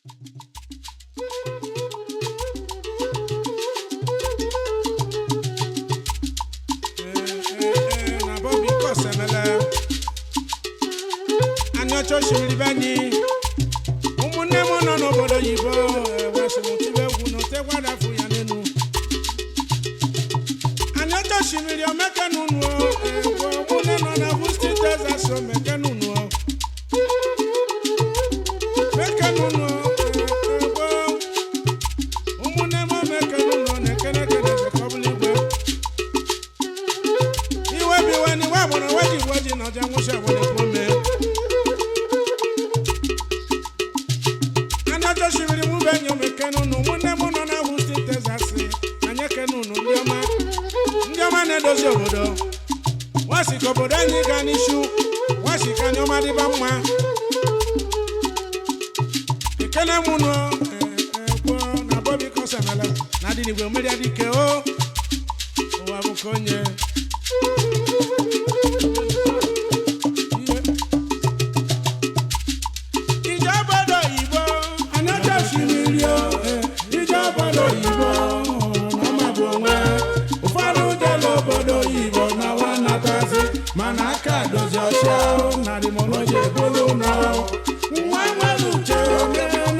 Aniocha-Oshimili bani umune mono no bodo Igbo wasumutive guno tekwada fu ya nenu Aniocha-Oshimili omeke nunu umune no na Houston Texas omeke nunu meke nunu umune mo meke nunu nekene kene zekobuli gwe iwe biwe ni wa bono waji no jangu bone pome Aniocha-Oshimili mubenyo mekenunu mune mono na Houston Texas anyekenunu ndioma nedozi obodo wasika obodo anyị ga n'ishu wasika nyoma dịba mma ekele munu na bobi kosamele na dị n'igwe mmeri adike o ụwa bụ konye Manaka dozi osha na di mono je bolo no mwa luche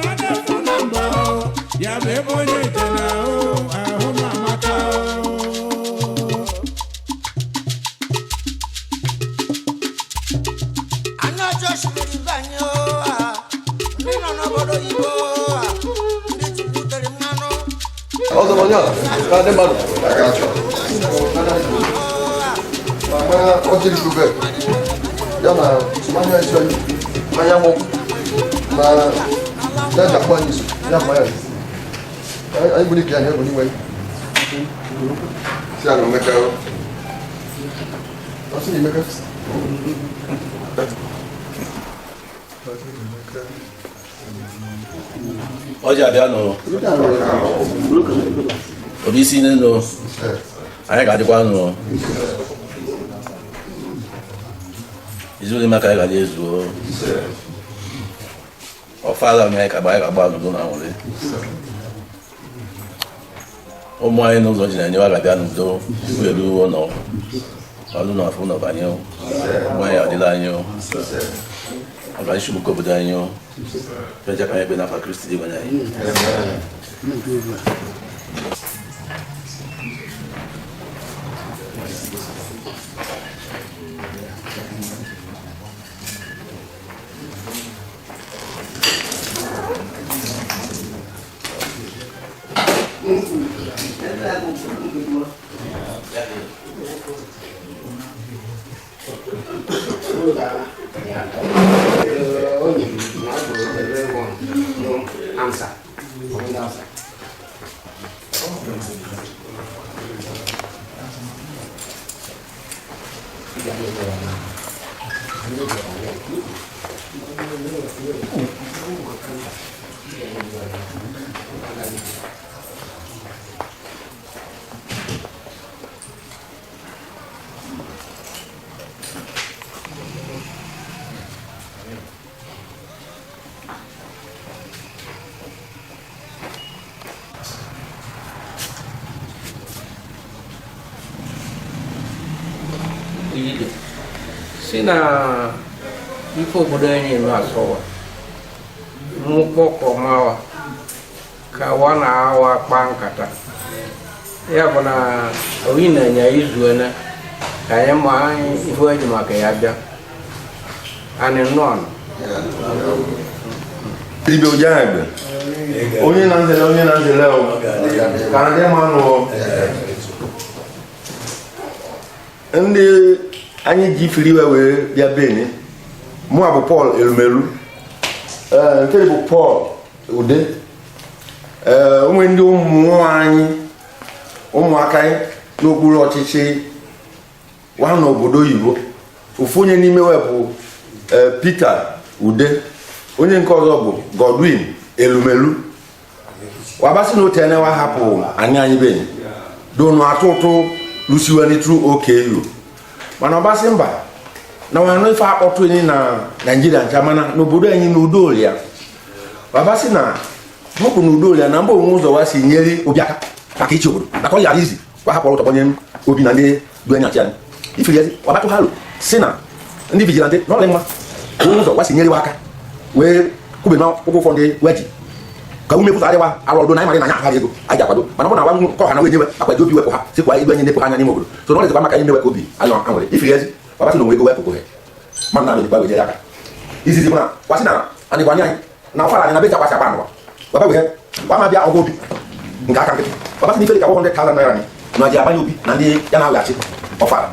na de funamba ya be bonye tena o ahuma mata Aniocha-Oshimili banyo nino no bodo Igbo ndi chibutere mano Ozo monya ka de mano agacho Oji Lube, yana manya isoni, manya mo, na Japanese, Japanese. I believe you have anyway. See, I'm make a. What's the make Oji abiano. Obisi neno. Aye ga dikwa no. Izuli maka ga jezu. O fala me ka ba no na wole. O mo ayi no zo jina ni wa ga bia no do. We lu wo no. Alu na fu no banyo. Mo ya di la nyo. Aga shi ko boda nyo. Pe ja ka be na fa Kristi di banya yi. Sina ifo budani no asowa mukoko mawa kawana awa pankata ya bona wina nya izuena kayema ifo ajuma kayabya ane non Ibe ojabe. Onye na nzele o. Ka ndị manu ndị anyị ji firi we bịa beni mụ abụ Paul Elumelu nke bụ Paul Ude onwe ndị ụmụaka anyị n'okpuru ọchịchị wa n'obodo oyibo ofu onye n'ime wepụ Peter Ude onye nke ọzọ bụ Godwin Elumelu wabasị na otene wa hapụ anyị beni donu atụtụ lusiwani tru OKU mana ọbasị mba na wanụ ife akpọtụ enyi na Nigeria nchamana n'obodo anyị n'udo ya baba si na mọkụ na udo ya na mba onwe ụzọ wa si nyere obi aka maka ichi obodo maka ọ yara izi gwa hapụrụ ụtọ kpọnye obi na ndị du anya achị ifiri ezi ọbatụ halo si na ndị vigilante n'ọrị mma onwe ụzọ wa si nyere wa aka wee kwube na ụkwụ ụfọdụ weji ka ume pụta adịwa arụ ọdụ na anyị mara na anya ahụ ego anyị ga-akwado mana ọ na-agwa nkọ ha na wenyewe akwaji obi wepụ ha sikwa ibe nye nepụ anya n'ime obodo so na ọ dịzikwa maka anyị mewepụ obi anyị ha nwere ifiri ezi ọbatụ na onwe ego wepụ he mana na dịkwa wejere aka izizi bụ na kwasị na anyị anyị na ọfara anyị na be chakwasị akpa anụwa baba wee gwa ma bịa ọgụ obi nke aka nkịtị ọbatụ n'ife dịka 100,000 naira ni na ji abanye obi na ndị ya na-aweghachi ọfara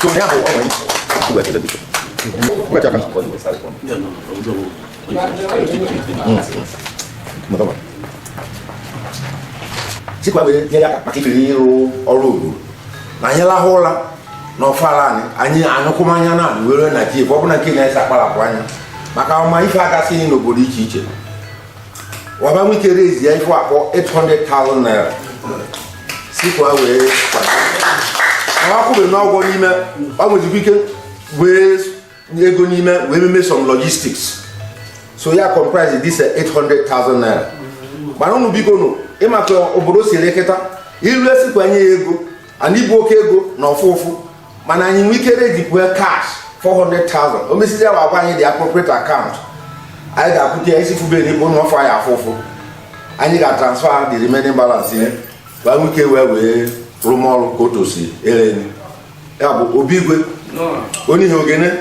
so ya bụ ọnwe sikwa wee nyere aka maka ikiri ịrụ ọrụ obodo na anyị lahụ ụra na ọfala anyị anyụkwụmanya na were na ji ọ bụ na nke na-ese akparapụ anya maka ọma ife agasị n'obodo iche iche waba nwike rezi ya ife akpọ 800,000 naira sikwa wee akwụbe n'ọgwọ n'ime ọ nwezikwa ike wee ego n'ime wee meme some logistics so ya comprise this 800,000 naira mana ụnụ biko nụ ịmaka obodo si elekọta ilu esikwa nye ya ego ana ibu oke ego na ọfụfụ mana anyị nwee ike rejipụe cash 400,000 o mesịrị awa agwa anyị dị appropriate account anyị ga-akwụte ya isi fube n'ikpo na ọfọ anyị afụfụ anyị ga-transfer the remaining balance ihe gba nwike wee rụmọrụ ka otu si eleni ya bụ obi igwe onye ihe ogene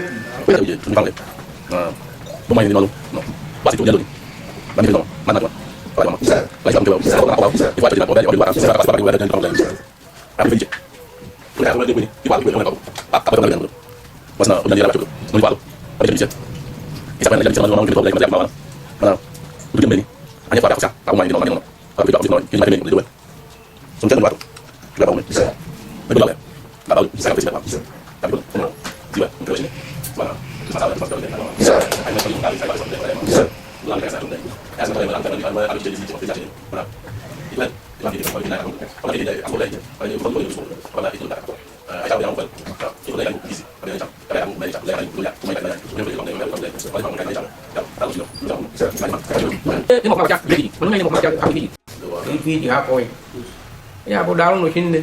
ya bụ daalụ n'ochinne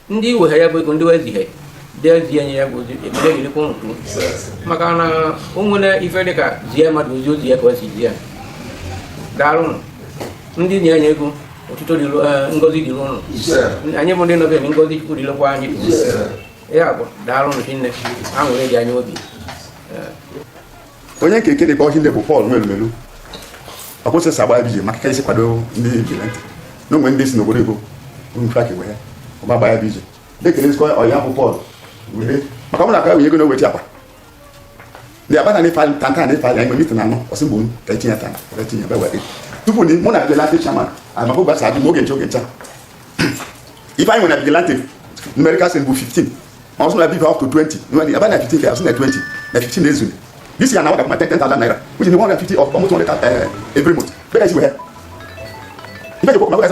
ndị iwe ya bụ ego ndị wezihe dezie nye ya bụ ebile girikwa ụnụ maka na o nwere ife dịka zie mmadụ ozi ozi ya ka o si zie daalụ ndị nye ego ọtụtụ ngozi dịrị ụnụ anyị bụ ndị nọbe ngozi chukwu dịrịkwa anyị ya bụ daalụ n'ochinne ha nwere dị anya obi onye nke eke dịkpa ọchịnne bụ Paul Nweluelu ọkwụsịsa agba bije maka ka isi kwado ndị vigilante na onwe ndị si n'obodo Igbo mfraki wee ya ọba gba ya bije na-ekelezikwa ọya bụ Paul were maka ọ bụla aka wee ego na oweti akpa ndị abata na ịfa tanta na ịfa ya mgbe mitin anọ ọsị mgbe ka etinye tana etinye ebe wee tupu ni mụ na vigilante chairman amaka gbasa adị oge nche ife anyị nwere na vigilante numerical sin bụ 15 ma ọsụ na bife up to 20 aba na 15 ka ọsụ na 20 na 15 na-ezuli this year now I got 10,000 naira, which is 150 of almost 100 every month. Better is we have. If you go, my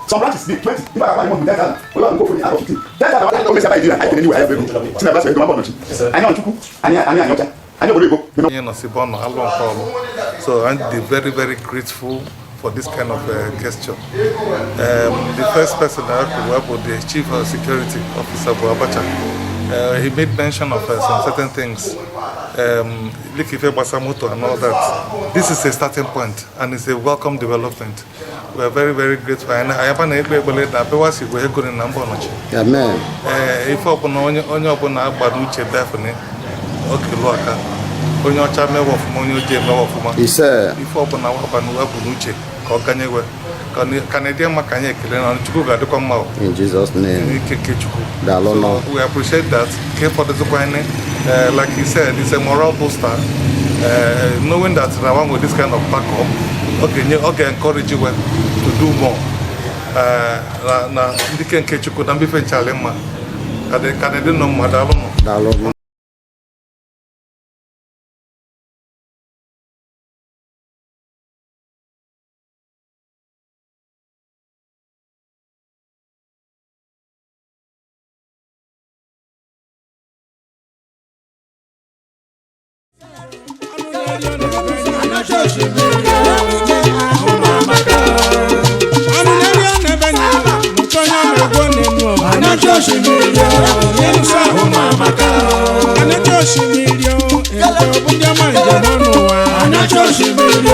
some branches big 20. If I buy more than 10,000, we want to go for the out of 15. 10,000 I don't buy dealer. I can anywhere every month. Since I was going to I know Onicha-Uku, Aniocha. I know go. So I'm very, very grateful for this kind of gesture. The first person I have to work with the Chief of Security Officer Abacha. He made mention of some certain things, Basamoto and all that. This is a starting point and it's a welcome development. We are very, very grateful. And I have an able that Bewasi we are going to number on. Amen. If open on your Baduche definitely, okay, Loaka, on your channel of Monio Jema. He said, if open our Banuche, Kokanyewe. Canadian Makanye in Jesus' name. So we appreciate that. For the like he said, it's a moral booster. Knowing that Rawan with this kind of backup, okay, encourage you to do more. Na ndike nke Chukwu na mbife chalema. Canadian no madalo. Aniocha-Oshimili ahụ na-amaka. Anụ na-eri n'ebe nye nke onye ọmụgwọ na-enu Aniocha-Oshimili ịlụsa ahụ na-amaka. Aniocha-Oshimili nke ọ bụ ndị ọma njem ọnụ ụwa Aniocha-Oshimili